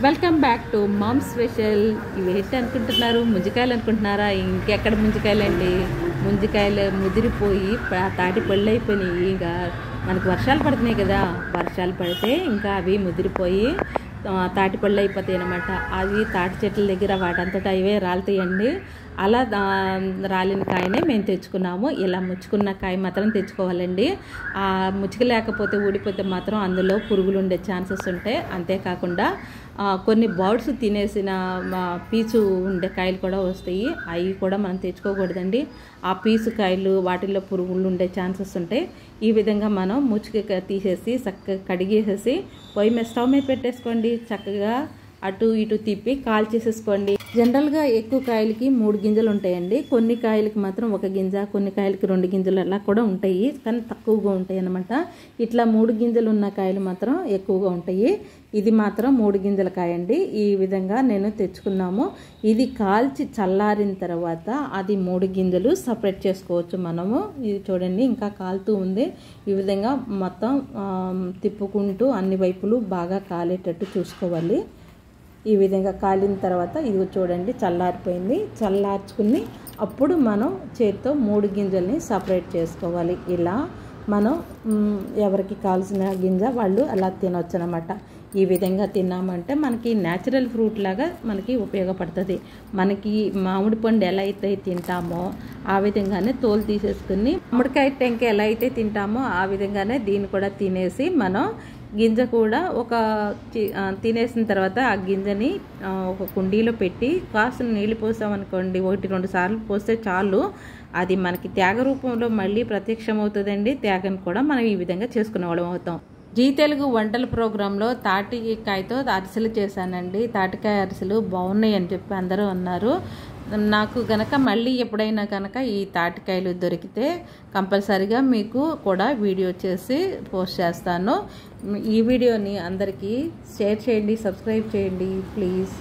Welcome back to mom special. ఇవి ఏంటి అనుకుంటున్నారు? ముంజికాయలు అనుకుంటున్నారా? ఇంకెక్కడ ముంజికాయలండి, ముంజికాయలు ముదిరిపోయి తాటి పళ్ళు అయిపోయినాయి. ఇంకా మనకు వర్షాలు పడుతున్నాయి కదా, వర్షాలు పడితే ఇంకా అవి ముదిరిపోయి తాటి పళ్ళు అయిపోతాయి అన్నమాట. అవి తాటి చెట్ల దగ్గర వాటంతటా అవే రాలుతాయండి. అలా రాలిన కాయనే మేము తెచ్చుకున్నాము. ఇలా ముచ్చుకున్న కాయ మాత్రం తెచ్చుకోవాలండి. ముచ్చుక లేకపోతే ఊడిపోతే మాత్రం అందులో పురుగులు ఉండే ఛాన్సెస్ ఉంటాయి. అంతేకాకుండా కొన్ని బర్డ్స్ తినేసిన పీచు ఉండే కాయలు కూడా వస్తాయి. అవి కూడా మనం తెచ్చుకోకూడదండి. ఆ పీచు కాయలు వాటిల్లో పురుగులు ఉండే ఛాన్సెస్ ఉంటాయి. ఈ విధంగా మనం ముచ్చుక తీసేసి చక్కగా కడిగేసేసి పొయ్యి మీద స్టవ్ మీద పెట్టేసుకోండి. చక్కగా అటు ఇటు తిప్పి కాల్ చేసేసుకోండి. జనరల్గా ఎక్కువ కాయలకి 3 గింజలు ఉంటాయండి. కొన్ని కాయలకి మాత్రం 1 గింజ, కొన్ని కాయలకి 2 గింజలు అలా కూడా ఉంటాయి, కానీ తక్కువగా ఉంటాయి అన్నమాట. ఇట్లా 3 గింజలు ఉన్న కాయలు మాత్రం ఎక్కువగా ఉంటాయి. ఇది మాత్రం 3 గింజల కాయ అండి. ఈ విధంగా నేను తెచ్చుకున్నాము. ఇది కాల్చి చల్లారిన తర్వాత అది 3 గింజలు సపరేట్ చేసుకోవచ్చు మనము. ఇది చూడండి, ఇంకా కాలుతూ ఉంది. ఈ విధంగా మొత్తం తిప్పుకుంటూ అన్ని వైపులు బాగా కాలేటట్టు చూసుకోవాలి. ఈ విధంగా కాలిన తర్వాత ఇది చూడండి చల్లారిపోయింది. చల్లార్చుకుని అప్పుడు మనం చేతితో 3 గింజల్ని సపరేట్ చేసుకోవాలి. ఇలా మనం ఎవరికి కావాల్సిన గింజ వాళ్ళు అలా తినవచ్చు అన్నమాట. ఈ విధంగా తిన్నామంటే మనకి న్యాచురల్ ఫ్రూట్ లాగా మనకి ఉపయోగపడుతుంది. మనకి మామిడి పండు ఎలా అయితే తింటామో ఆ విధంగానే తోలు తీసేసుకుని, మామిడికాయ టెంక ఎలా అయితే తింటామో ఆ విధంగానే దీన్ని కూడా తినేసి మనం గింజ కూడా తినేసిన తర్వాత ఆ గింజని ఒక కుండీలో పెట్టి కాస్త నీళ్ళు పోసామనుకోండి, 1-2 సార్లు పోస్తే చాలు. అది మనకి త్యాగ రూపంలో మళ్ళీ ప్రత్యక్షమవుతుందండి. త్యాగను కూడా మనం ఈ విధంగా చేసుకునే వాళ్ళం అవుతాం. జీ తెలుగు వంటల ప్రోగ్రాంలో తాటికాయతో అరిసెలు చేశానండి. తాటికాయ అరిసెలు బాగున్నాయి అని చెప్పి అందరూ అన్నారు. నాకు గనక మళ్ళీ ఎప్పుడైనా కనుక ఈ తాటికాయలు దొరికితే కంపల్సరీగా మీకు కూడా వీడియో చేసి పోస్ట్ చేస్తాను. ఈ వీడియోని అందరికీ షేర్ చేయండి, సబ్స్క్రైబ్ చేయండి ప్లీజ్.